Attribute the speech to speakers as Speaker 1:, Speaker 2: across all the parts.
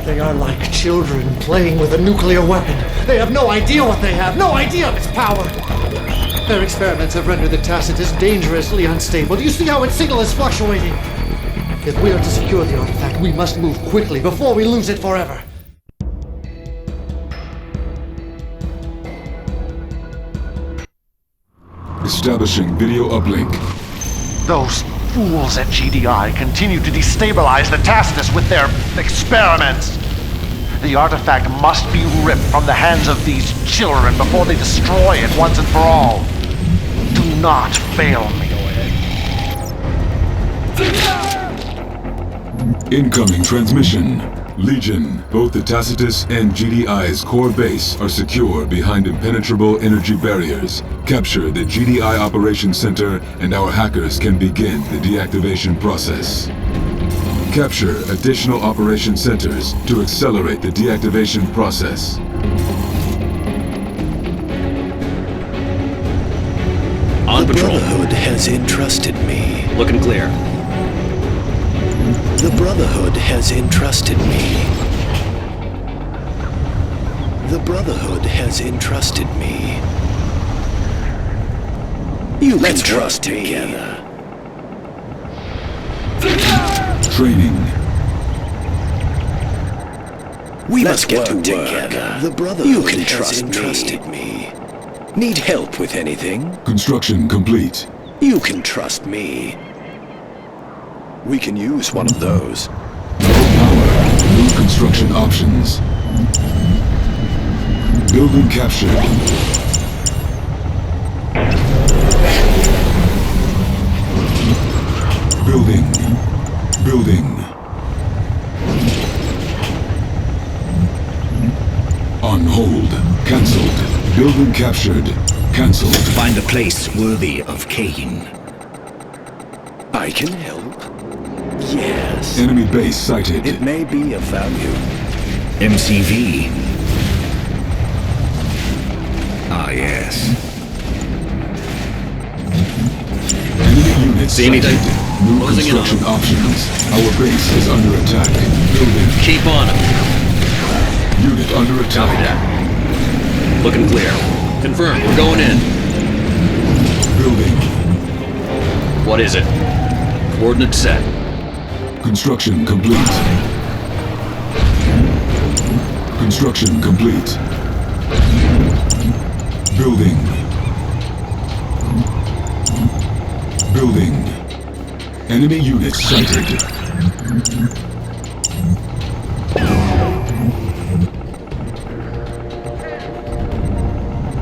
Speaker 1: They are like children playing with a nuclear weapon. They have no idea what they have, no idea of its power. Their experiments have rendered the Tacitus dangerously unstable. Do you see how its signal is fluctuating? If we are to secure the artifact, we must move quickly before we lose it forever.
Speaker 2: Establishing video uplink.
Speaker 3: Those fools at GDI continue to destabilize the Tacitus with their experiments. The artifact must be ripped from the hands of these children before they destroy it once and for all. Do not fail me.
Speaker 2: Incoming transmission. Legion, both the Tacitus and GDI's core base are secure behind impenetrable energy barriers. Capture the GDI Operations Center and our hackers can begin the deactivation process. Capture additional operation centers to accelerate the deactivation process.
Speaker 4: On patrol. The Brotherhood has entrusted me.
Speaker 5: Looking clear.
Speaker 4: The Brotherhood has entrusted me. The Brotherhood has entrusted me. Let's trust together.
Speaker 2: Training.
Speaker 4: We must get to together. The Brotherhood has entrusted me. Need help with anything?
Speaker 2: Construction complete.
Speaker 4: You can trust me. We can use one of those.
Speaker 2: Power. New construction options. Building captured. Building. Building. On hold. Cancelled. Building captured. Cancelled.
Speaker 6: Find a place worthy of Kane.
Speaker 4: I can help. Yes.
Speaker 2: Enemy base sighted.
Speaker 4: It may be of value.
Speaker 6: MCV. Ah, yes.
Speaker 2: Enemy units
Speaker 5: See anything?
Speaker 2: sighted. New
Speaker 5: Closing in on
Speaker 2: construction
Speaker 5: them.
Speaker 2: options. Our base is under attack. Building.
Speaker 5: Keep on him.
Speaker 2: Unit under
Speaker 5: Copy
Speaker 2: attack.
Speaker 5: that. Looking clear. Confirmed. We're going in.
Speaker 2: Building.
Speaker 5: What is it? Coordinates set.
Speaker 2: Construction complete. Construction complete. Building. Building. Enemy units sighted.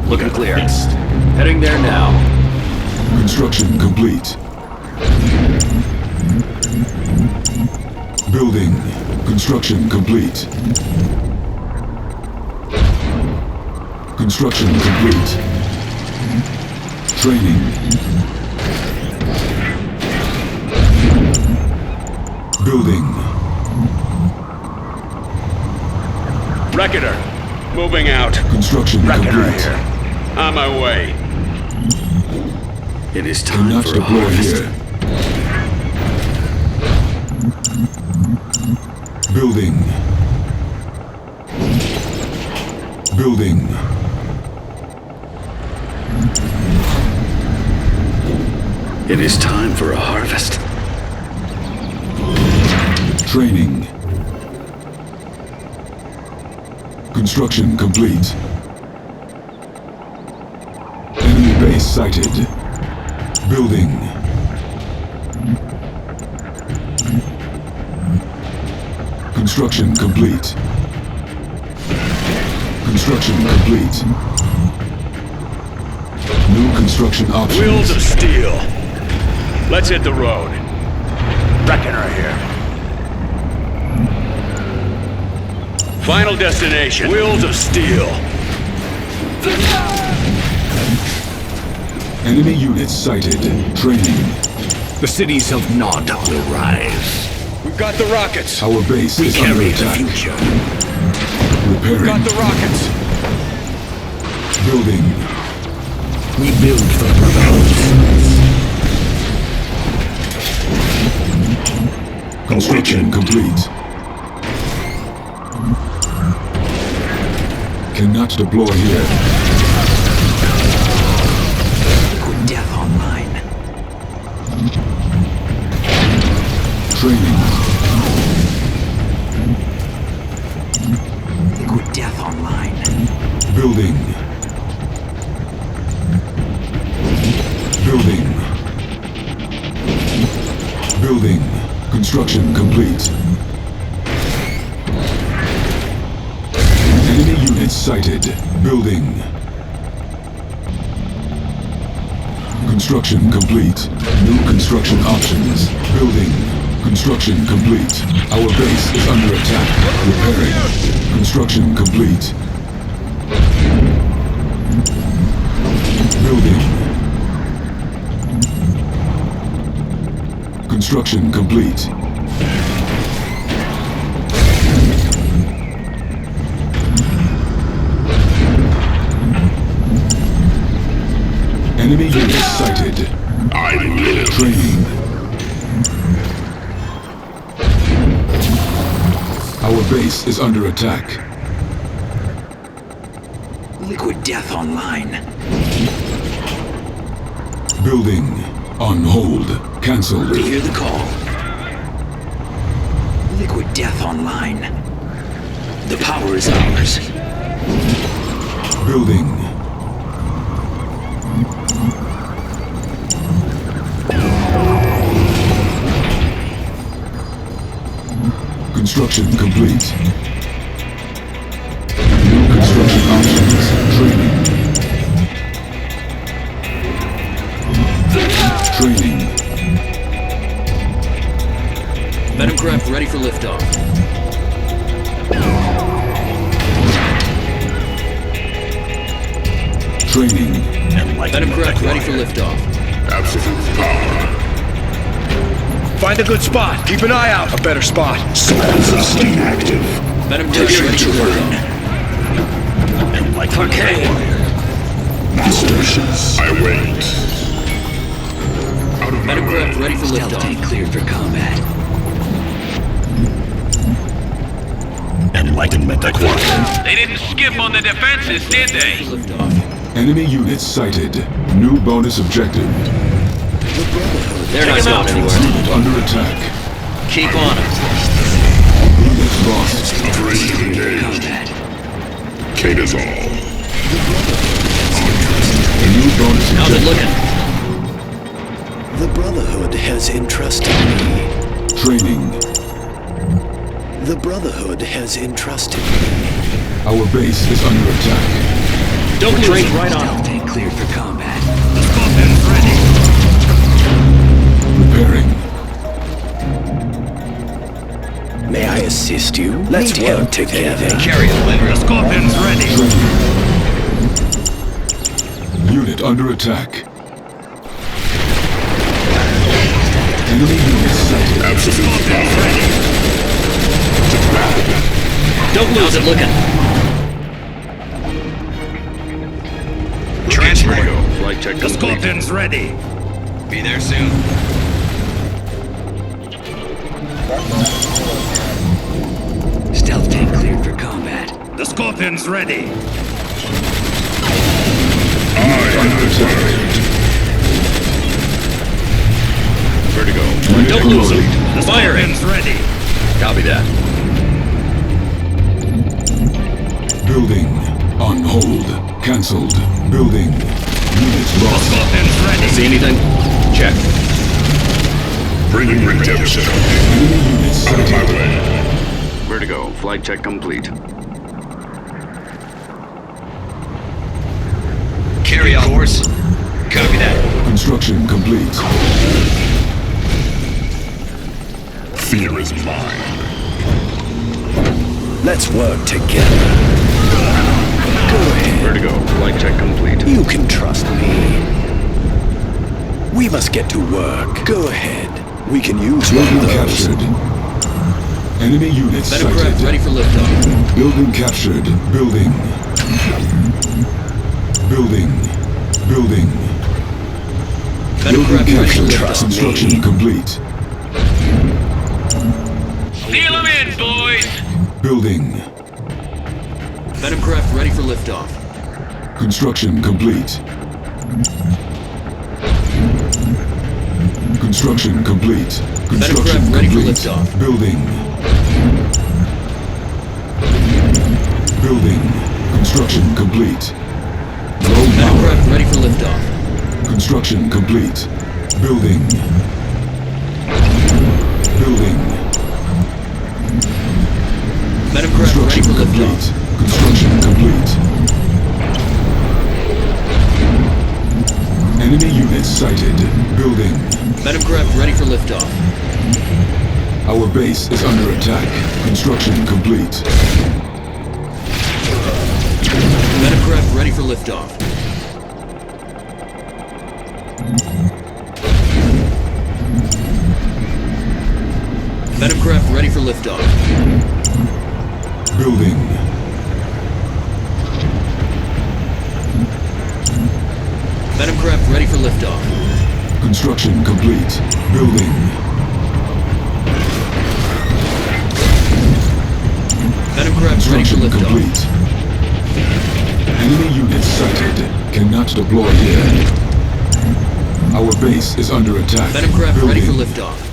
Speaker 5: Looking clear. Heading there now.
Speaker 2: Construction complete. Building. Construction complete. Construction complete. Training. Building.
Speaker 7: Reckoner, moving out.
Speaker 2: Construction
Speaker 7: Reckoner
Speaker 2: complete.
Speaker 7: here. On my way.
Speaker 6: It is time
Speaker 2: Cannot
Speaker 6: for a
Speaker 2: deploy
Speaker 6: harvest.
Speaker 2: here. Building. Building.
Speaker 6: It is time for a harvest.
Speaker 2: Training. Construction complete. Enemy base sighted. Building. Construction complete. Construction complete. New construction options.
Speaker 7: Wheels of steel. Let's hit the road. Reckoner here. Final destination. Wheels of steel.
Speaker 2: Enemy units sighted. Training.
Speaker 6: The cities of Nod will rise.
Speaker 7: We've got the rockets.
Speaker 2: Our base
Speaker 6: We
Speaker 2: is under
Speaker 6: carry the
Speaker 2: attack.
Speaker 6: future.
Speaker 2: Repairing.
Speaker 7: Got the rockets.
Speaker 2: Building.
Speaker 6: We build for the Brotherhood.
Speaker 2: Construction complete. Cannot deploy here.
Speaker 4: Liquid death online.
Speaker 2: Training.
Speaker 4: Liquid death online.
Speaker 2: Building. Building. Building. Construction complete. Enemy units sighted. Building. Construction complete. New construction options. Building. Construction complete. Our base is under attack. Repairing. Construction complete. Building. Construction complete. Enemy units sighted.
Speaker 7: I live.
Speaker 2: Training. Our base is under attack.
Speaker 4: Liquid death online.
Speaker 2: Building. On hold. Cancelled.
Speaker 4: We hear the call. Liquid death online. The power is ours.
Speaker 2: Building. Construction complete. New construction options. Training. Training.
Speaker 5: Venom craft ready for liftoff.
Speaker 2: Training.
Speaker 5: Venom craft ready for liftoff.
Speaker 7: Absolute power.
Speaker 6: Find a good spot. Keep an eye out. A better spot.
Speaker 7: Spells of steam active.
Speaker 5: Venom craft ready for liftoff.
Speaker 6: For Kane.
Speaker 7: Masters. I wait. Out of my
Speaker 5: Venom
Speaker 7: way.
Speaker 5: craft ready for
Speaker 4: Stealth tank
Speaker 5: liftoff.
Speaker 4: cleared for combat.
Speaker 7: Enlightenment acquired.
Speaker 8: They didn't skip on the defenses, did they?
Speaker 5: Liftoff.
Speaker 2: Enemy units sighted. New bonus objective.
Speaker 5: They're not going anywhere.
Speaker 2: Under attack.
Speaker 5: Keep on them.
Speaker 2: Units lost.
Speaker 7: Ready to engage.
Speaker 4: Combat.
Speaker 7: Kane is all.
Speaker 2: A new bonus
Speaker 5: How's it
Speaker 2: objective.
Speaker 5: looking?
Speaker 4: The Brotherhood has entrusted me.
Speaker 2: Training.
Speaker 4: The Brotherhood has entrusted me.
Speaker 2: Our base is under attack.
Speaker 5: Don't drink right on.
Speaker 4: Stealth tank cleared for combat.
Speaker 2: Repairing.
Speaker 4: May I assist you? Let's work together.
Speaker 5: Carry it, Leonard.
Speaker 8: The Scorpion's ready.
Speaker 2: Training. Unit under attack. Enemy units sighted.
Speaker 7: Absolute power.
Speaker 5: Don't lose it looking.
Speaker 8: Transport.
Speaker 7: Flight check
Speaker 8: The
Speaker 7: complete.
Speaker 8: Scorpion's ready.
Speaker 5: Be there soon.
Speaker 4: Stealth tank cleared for combat.
Speaker 8: The Scorpion's ready.
Speaker 2: Under attack.
Speaker 7: Vertigo.
Speaker 5: Don't lose it.
Speaker 8: The
Speaker 5: Fire it.
Speaker 8: Scorpion's ready.
Speaker 5: Copy that.
Speaker 2: Building. On hold. Cancelled. Building. Units
Speaker 8: The
Speaker 2: lost.
Speaker 8: Scorpion's ready.
Speaker 5: See anything? Check.
Speaker 7: Bringing redemption.
Speaker 2: Enemy units
Speaker 7: Out of my
Speaker 2: sighted.
Speaker 7: way.
Speaker 9: Vertigo, flight check complete.
Speaker 5: Carry out horse. Copy that.
Speaker 2: Construction complete.
Speaker 7: Fear is mine.
Speaker 4: Let's work together. Go ahead.
Speaker 9: Vertigo, flight check complete.
Speaker 4: You can trust me. We must get to work. Go ahead. We can use one
Speaker 2: Building
Speaker 4: of those.
Speaker 2: captured. Enemy units
Speaker 5: Venom craft
Speaker 2: sighted.
Speaker 5: ready for liftoff.
Speaker 2: Building captured. Building. Building. Building.
Speaker 5: Venom
Speaker 2: Building
Speaker 5: craft ready for
Speaker 2: captured.
Speaker 5: liftoff.
Speaker 2: Construction complete.
Speaker 8: Seal them in, boys.
Speaker 2: Building.
Speaker 5: Venom craft ready for liftoff.
Speaker 2: Construction complete. Construction complete. Construction
Speaker 5: Venom craft ready for
Speaker 2: complete.
Speaker 5: liftoff.
Speaker 2: Building. Building. Construction complete. Low
Speaker 5: Venom
Speaker 2: power.
Speaker 5: craft ready for liftoff.
Speaker 2: Construction complete. Building. Building.
Speaker 5: Venom craft ready
Speaker 2: Construction
Speaker 5: for
Speaker 2: complete.
Speaker 5: liftoff.
Speaker 2: Construction complete. Enemy units sighted. Building.
Speaker 5: Venom craft ready for liftoff.
Speaker 2: Our base is under attack. Construction complete.
Speaker 5: Venom craft ready for liftoff. Venom craft ready for liftoff.
Speaker 2: Building.
Speaker 5: Venom craft ready for liftoff.
Speaker 2: Construction complete. Building.
Speaker 5: Venom craft ready for
Speaker 2: Construction
Speaker 5: liftoff.
Speaker 2: complete. Enemy units sighted. Cannot deploy here. Our base is under attack.
Speaker 5: Venom craft ready for
Speaker 2: Building.
Speaker 5: liftoff.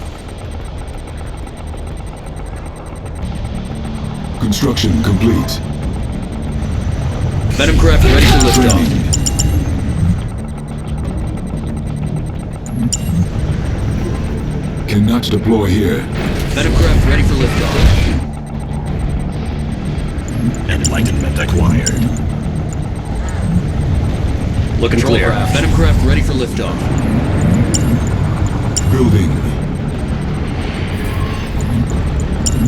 Speaker 2: Construction complete.
Speaker 5: Venom craft ready for liftoff.
Speaker 2: Training. Cannot deploy here.
Speaker 5: Venom craft ready for liftoff.
Speaker 6: Enlightenment acquired.
Speaker 5: Looking
Speaker 7: Control
Speaker 5: clear.
Speaker 7: craft.
Speaker 5: Venom craft ready for liftoff.
Speaker 2: Building.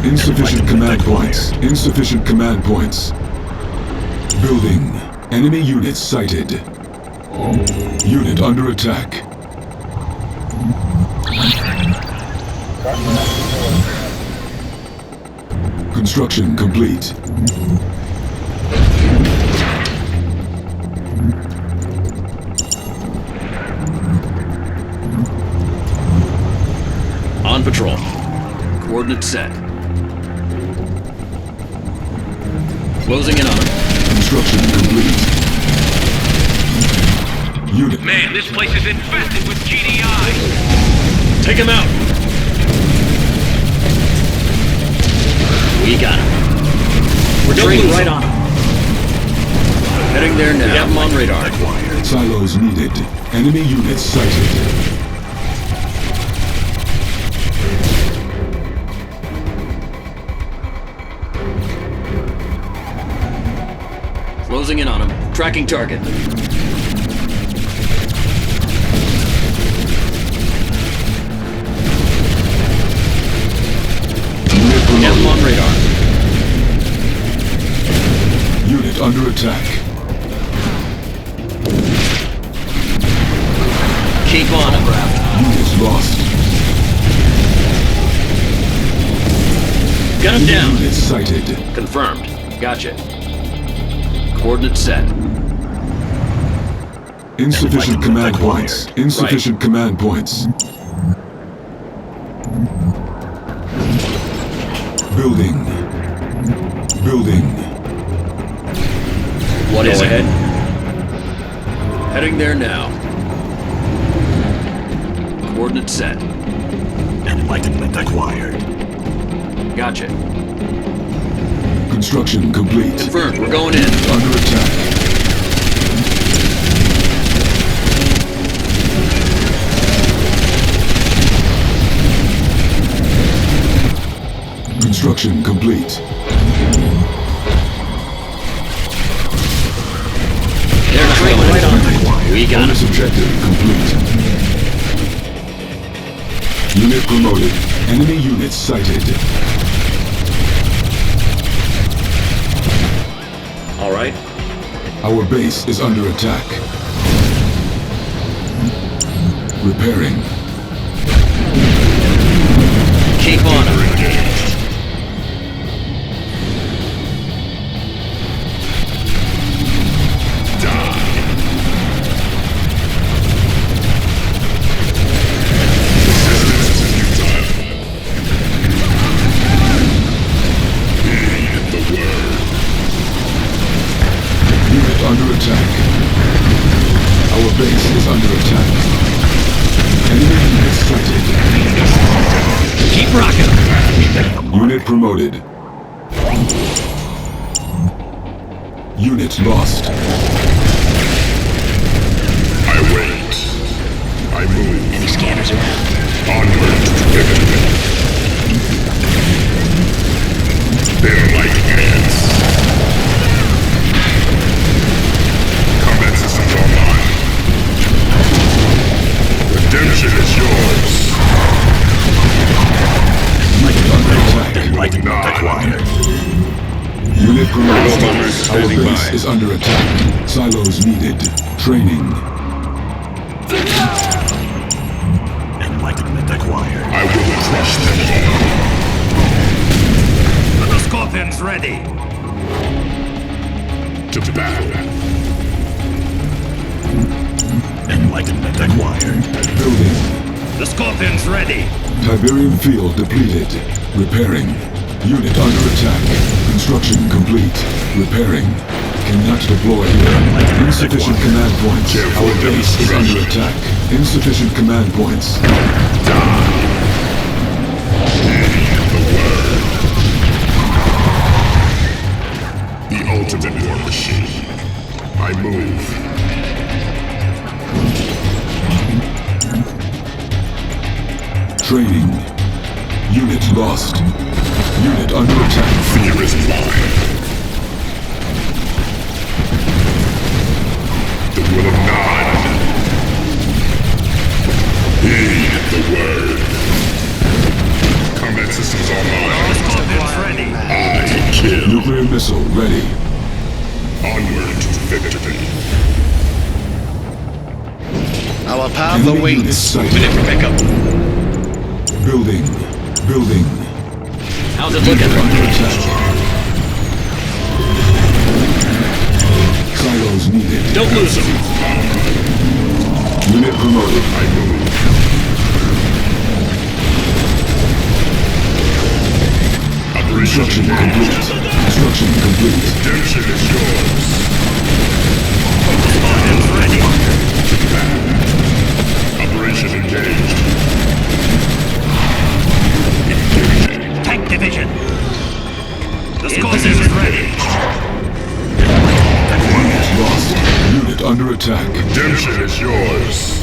Speaker 2: Insufficient command points. Insufficient command points. Building. Enemy units sighted. Unit under attack. Construction complete.
Speaker 5: On patrol. Coordinates set. Closing in on him.
Speaker 2: Construction complete. Unit.
Speaker 7: Man, this place is infested with GDI! Take him out!
Speaker 5: We got him. We're training right on him. Heading there now. We have him on radar.
Speaker 2: Silos needed. Enemy units sighted.
Speaker 5: Closing in on him. Tracking target. We have him on radar.
Speaker 2: Unit under attack.
Speaker 5: Keep on him.
Speaker 2: Units lost.
Speaker 5: Got him down.
Speaker 2: Units sighted.
Speaker 5: Confirmed. Gotcha. Coordinates set.
Speaker 2: Insufficient command points. Insufficient command points. Building. Building.
Speaker 5: What is it?
Speaker 7: ahead.
Speaker 5: Heading there now. Coordinates set.
Speaker 6: Enlightenment acquired.
Speaker 5: Gotcha.
Speaker 2: Construction complete.
Speaker 5: Confirmed. We're going in.
Speaker 2: Under attack. Construction complete.
Speaker 5: They're trailing right on him. We got
Speaker 2: Bonus
Speaker 5: him.
Speaker 2: objective complete. Unit promoted. Enemy units sighted.
Speaker 5: All right.
Speaker 2: Our base is under attack. Repairing.
Speaker 5: Keep on him.
Speaker 2: Unit promoted. Unit lost.
Speaker 9: I wait. I move.
Speaker 5: Any scanners around?
Speaker 9: Onward to victory. They're like ants. Combat systems online. Redemption is yours.
Speaker 6: Enlightenment acquired.
Speaker 2: Unit promoted.
Speaker 9: Bombers
Speaker 2: Our
Speaker 9: standing
Speaker 2: base
Speaker 9: by.
Speaker 2: is under attack. Silos needed. Training.
Speaker 6: Enlightenment acquired.
Speaker 9: I will crush them
Speaker 8: The Scorpions ready.
Speaker 9: all. To battle.
Speaker 6: Enlightenment acquired.
Speaker 2: Building.
Speaker 8: The Scorpions ready.
Speaker 2: Tiberium field depleted. Repairing. Unit under attack. Construction complete. Repairing. Cannot deploy here. Insufficient command points. Our base is under attack. Insufficient command points.
Speaker 9: The ultimate war machine. I move.
Speaker 2: Training. Unit lost. Unit under attack.
Speaker 9: Fear is mine. The will of God. Heed the word. Combat systems online.
Speaker 8: Scorpions ready.
Speaker 9: I kill.
Speaker 2: Nuclear missile ready.
Speaker 9: Onward to victory.
Speaker 4: Our path
Speaker 2: Enemy unit
Speaker 4: awaits.
Speaker 2: sighted.
Speaker 5: Minute for pickup.
Speaker 2: Building. Building.
Speaker 5: How's it
Speaker 2: Unit
Speaker 5: looking?
Speaker 2: under attack. Silos needed.
Speaker 5: Don't lose them.
Speaker 2: Unit promoted.
Speaker 9: I move.
Speaker 2: Construction complete. Construction complete.
Speaker 9: Redemption is yours.
Speaker 8: Scorpions ready.
Speaker 9: Operation engaged.
Speaker 8: Tank division. The Scorpions ready.
Speaker 2: Unit lost. Unit under attack.
Speaker 9: Redemption is yours.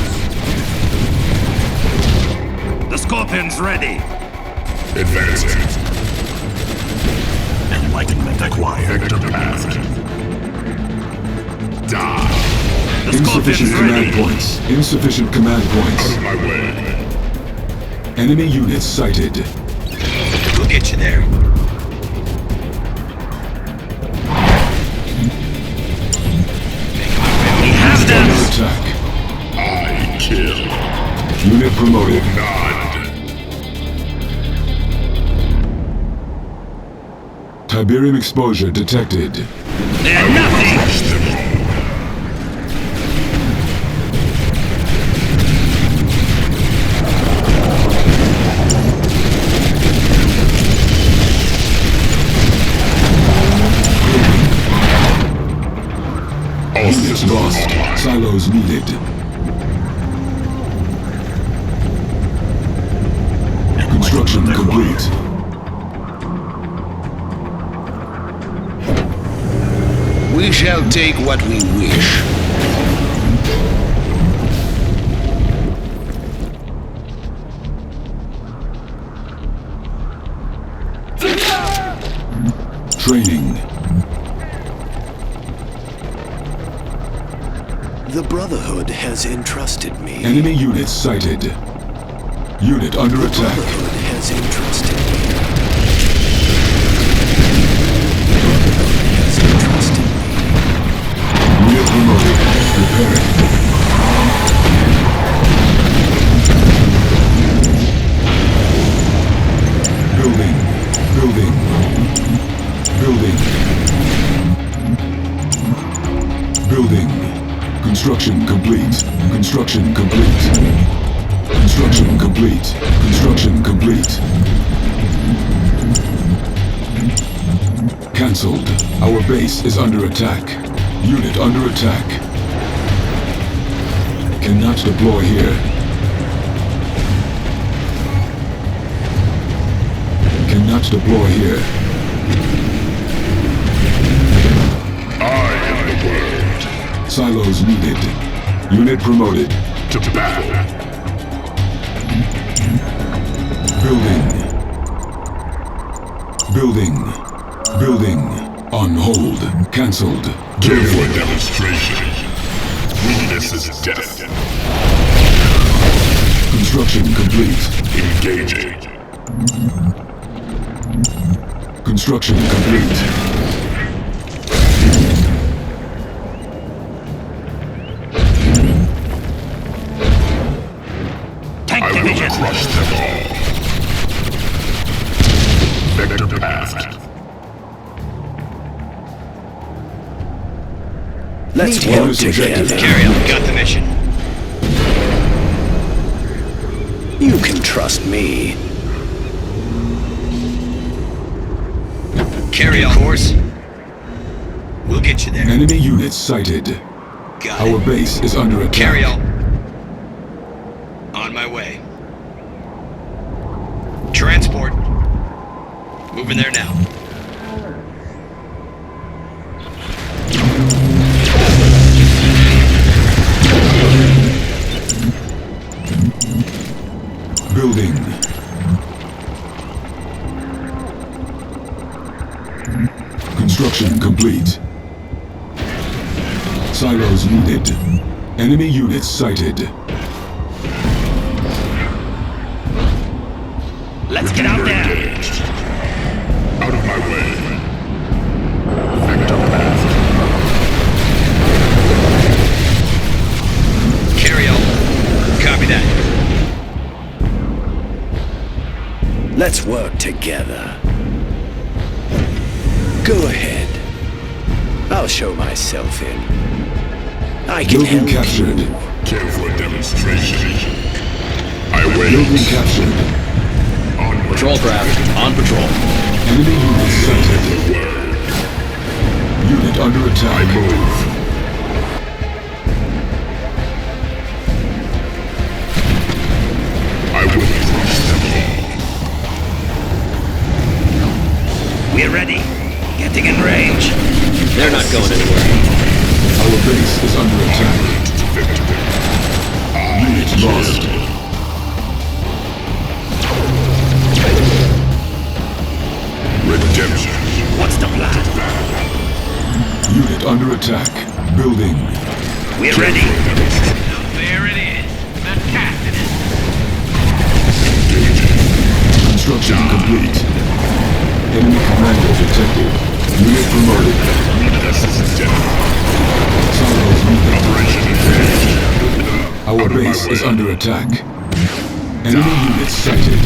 Speaker 8: The Scorpions ready.
Speaker 9: Advancing.
Speaker 6: Enlightenment acquired.
Speaker 9: Vector path. Die.
Speaker 8: The Scorpions
Speaker 2: Insufficient command
Speaker 8: ready.
Speaker 2: points. Insufficient command
Speaker 9: Out
Speaker 2: points.
Speaker 9: of my way.
Speaker 2: Enemy units sighted.
Speaker 5: We'll get you there.
Speaker 8: We have them.
Speaker 2: Under attack.
Speaker 9: I kill.
Speaker 2: Unit promoted.
Speaker 9: Nod.
Speaker 2: Tiberium exposure detected.
Speaker 8: They're nothing.
Speaker 9: Crush them all. All
Speaker 2: Units
Speaker 9: systems
Speaker 2: lost.
Speaker 9: online.
Speaker 2: Silos needed. Construction complete.
Speaker 4: We shall take what we wish.
Speaker 2: Training.
Speaker 4: The Brotherhood has entrusted me.
Speaker 2: Enemy units sighted. Unit under attack.
Speaker 4: Brotherhood has entrusted me. Has entrusted me.
Speaker 2: Unit promoted. Repairing. Building. Building. Building. Building. Construction complete. Construction complete. Construction complete. Construction complete. Cancelled. Our base is under attack. Unit under attack. Cannot deploy here. Cannot cannot deploy here.
Speaker 9: I am the world.
Speaker 2: Silos needed. Unit promoted.
Speaker 9: To battle.
Speaker 2: Building. Building. Building. On hold. Cancelled.
Speaker 9: Kill for demonstration. Weakness is death.
Speaker 2: Construction complete.
Speaker 9: Engaging.
Speaker 2: Construction complete.
Speaker 8: Tank
Speaker 9: I will
Speaker 8: division.
Speaker 9: crush them all. Vector path.
Speaker 4: Let's
Speaker 2: Need
Speaker 4: work
Speaker 2: help.
Speaker 4: together.
Speaker 5: Carry out. Got the mission.
Speaker 4: You can trust me.
Speaker 5: Carry out. Course. We'll get you there.
Speaker 2: Enemy units sighted.
Speaker 5: Got
Speaker 2: Our
Speaker 5: it.
Speaker 2: base is under attack.
Speaker 5: Carry out. On my way. Transport. Moving there now.
Speaker 2: Building. Construction complete. Silos needed. Enemy units sighted.
Speaker 8: Let's get out there.
Speaker 9: Engaged. Out of my way. Vector path.
Speaker 5: Carry out. Copy that.
Speaker 4: Let's work together. Go ahead. I'll show myself in. I can
Speaker 2: Building
Speaker 4: help
Speaker 2: captured.
Speaker 4: you.
Speaker 9: Kill for demonstration. I wait.
Speaker 2: Building captured.
Speaker 9: Onward.
Speaker 5: Patrol craft. On patrol.
Speaker 2: Enemy units sighted. Unit under
Speaker 9: I
Speaker 2: attack.
Speaker 9: move. I will crush them all.
Speaker 8: We're ready. Getting in range.
Speaker 5: They're not going anywhere.
Speaker 2: Our base is under attack.
Speaker 9: Victory.
Speaker 2: Unit lost.
Speaker 9: Redemption.
Speaker 8: What's the plan?
Speaker 2: Unit under attack. Building.
Speaker 8: We're ready.
Speaker 10: There it is. The Tacitus.
Speaker 2: Construction complete. Enemy commander detected. Unit promoted.
Speaker 9: This is death.
Speaker 2: Silos needed.
Speaker 9: Operation engaged.
Speaker 2: Our
Speaker 9: Out of my
Speaker 2: base is
Speaker 9: way.
Speaker 2: under attack. Enemy units sighted.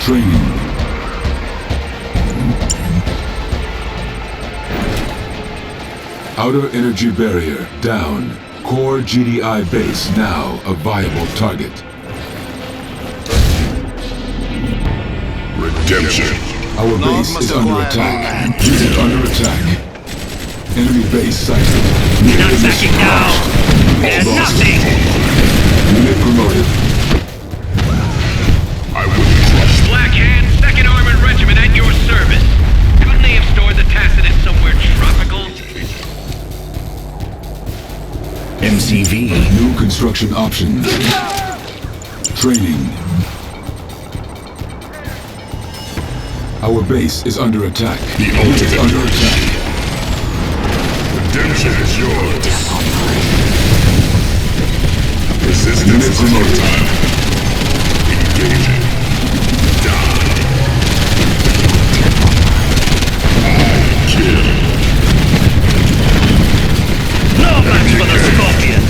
Speaker 2: Training. Outer energy barrier down. Core GDI base now a viable target.
Speaker 9: Redemption.
Speaker 2: Our base is under attack. Unit under attack. Enemy base sighted.
Speaker 8: We're not backing down. We're
Speaker 2: Lost.
Speaker 8: nothing.
Speaker 2: Unit promoted.
Speaker 9: I will crush them.
Speaker 10: Black Hand, 2nd Armored Regiment at your service. Couldn't they have stored the Tacitus somewhere tropical?
Speaker 6: MCV.
Speaker 2: New construction options. Training. Our base is under attack.
Speaker 9: The
Speaker 2: Unit
Speaker 9: ultimate
Speaker 2: under attack.
Speaker 9: Redemption is yours. Resistance
Speaker 2: Unit
Speaker 9: is
Speaker 2: promoted.
Speaker 9: futile. Engaging. Die. Kill.
Speaker 8: No match for the Scorpion.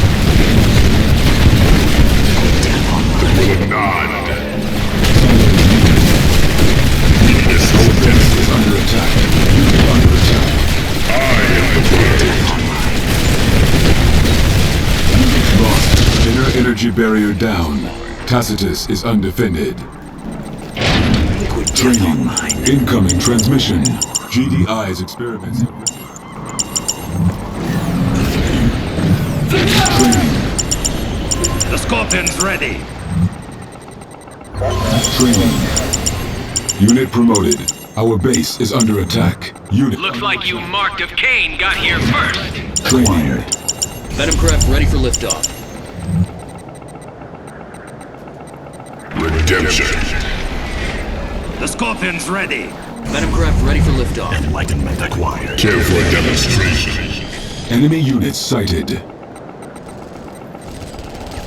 Speaker 9: Will nod.
Speaker 2: Our base is under attack. Unit under attack.
Speaker 9: I am the world.
Speaker 2: Unit lost. Inner energy barrier down. Tacitus is undefended. Training. Incoming transmission. GDI's experiments have... Training.
Speaker 8: The Scorpion's ready.
Speaker 2: Training. Unit promoted. Our base is under attack. Unit.
Speaker 10: Looks like you marked of Kane got here first.
Speaker 2: Training.
Speaker 5: Venom craft ready for liftoff.
Speaker 9: Redemption.
Speaker 8: The Scorpion's ready.
Speaker 5: Venom craft ready for liftoff.
Speaker 6: Enlightenment acquired.
Speaker 9: Care for a demonstration.
Speaker 2: Enemy units sighted.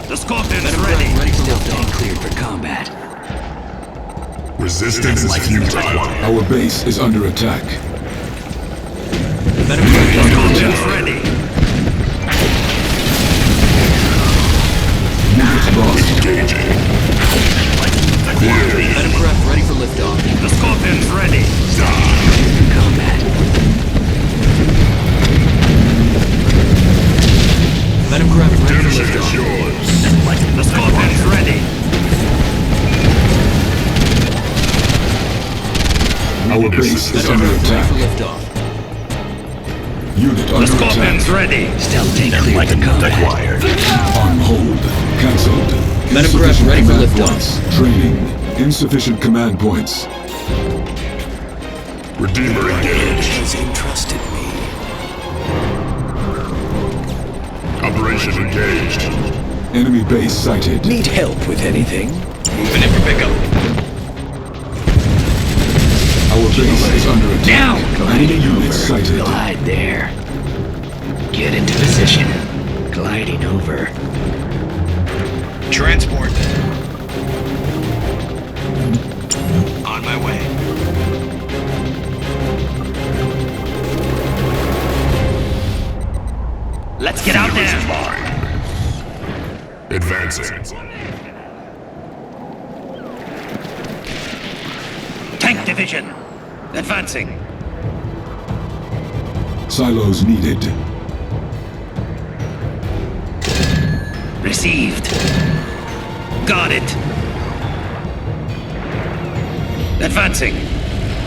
Speaker 8: The Scorpion's
Speaker 5: Venom
Speaker 8: ready.
Speaker 5: craft ready for liftoff.
Speaker 6: Cleared for combat.
Speaker 9: Resistance is futile.
Speaker 2: Our base is under attack.
Speaker 5: Venom craft
Speaker 8: The
Speaker 5: ready for
Speaker 8: Scorpion's
Speaker 5: liftoff.
Speaker 8: ready.
Speaker 2: Units lost.
Speaker 9: Engaging. Query.
Speaker 5: Venom craft ready for liftoff.
Speaker 8: The Scorpion's ready.
Speaker 6: Combat.
Speaker 5: Venom craft ready for
Speaker 9: Redemption is
Speaker 5: liftoff.
Speaker 9: yours.
Speaker 8: The Scorpion's ready.
Speaker 2: Our base is under
Speaker 5: Venom craft ready
Speaker 2: attack.
Speaker 5: for liftoff.
Speaker 2: Unit
Speaker 8: The
Speaker 2: under
Speaker 8: Scorpion's
Speaker 2: attack.
Speaker 8: ready.
Speaker 6: Stealthy cleared for combat. Acquired.
Speaker 2: On hold. Cancelled.
Speaker 5: Venom craft
Speaker 2: Insufficient
Speaker 5: ready for
Speaker 2: command
Speaker 5: liftoff.
Speaker 2: points. Training. Insufficient command points.
Speaker 9: Redeemer engaged.
Speaker 4: Has entrusted me.
Speaker 9: Operation engaged.
Speaker 2: Enemy base sighted.
Speaker 4: Need help with anything?
Speaker 10: Moving in for pickup.
Speaker 2: Our base is under attack.
Speaker 6: Now!
Speaker 2: Enemy units sighted.
Speaker 6: Glide there. Get into position. Gliding over.
Speaker 10: Transport. On my way.
Speaker 8: Let's get out there.
Speaker 9: Advancing.
Speaker 8: Tank division. Advancing.
Speaker 2: Silos needed.
Speaker 8: Received. Got it. Advancing.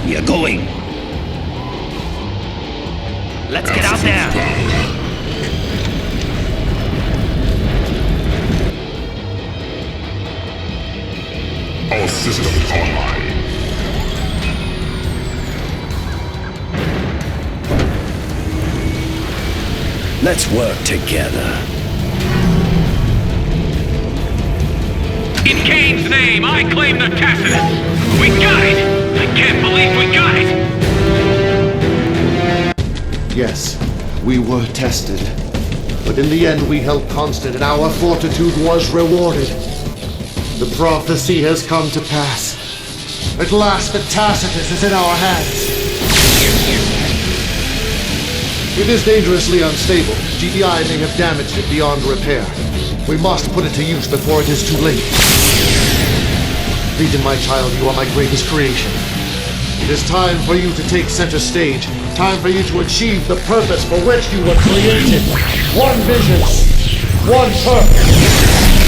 Speaker 8: We are going. Let's get out there.
Speaker 9: All systems online.
Speaker 4: Let's work together.
Speaker 10: In Kane's name, I claim the Tacitus. We got it. I can't believe we got it.
Speaker 1: Yes, we were tested. But in the end, we held constant, and our fortitude was rewarded. The prophecy has come to pass. At last, the Tacitus is in our hands. It is dangerously unstable. GDI may have damaged it beyond repair. We must put it to use before it is too late. Legion, my child, you are my greatest creation. It is time for you to take center stage. Time for you to achieve the purpose for which you were created. One vision, one purpose.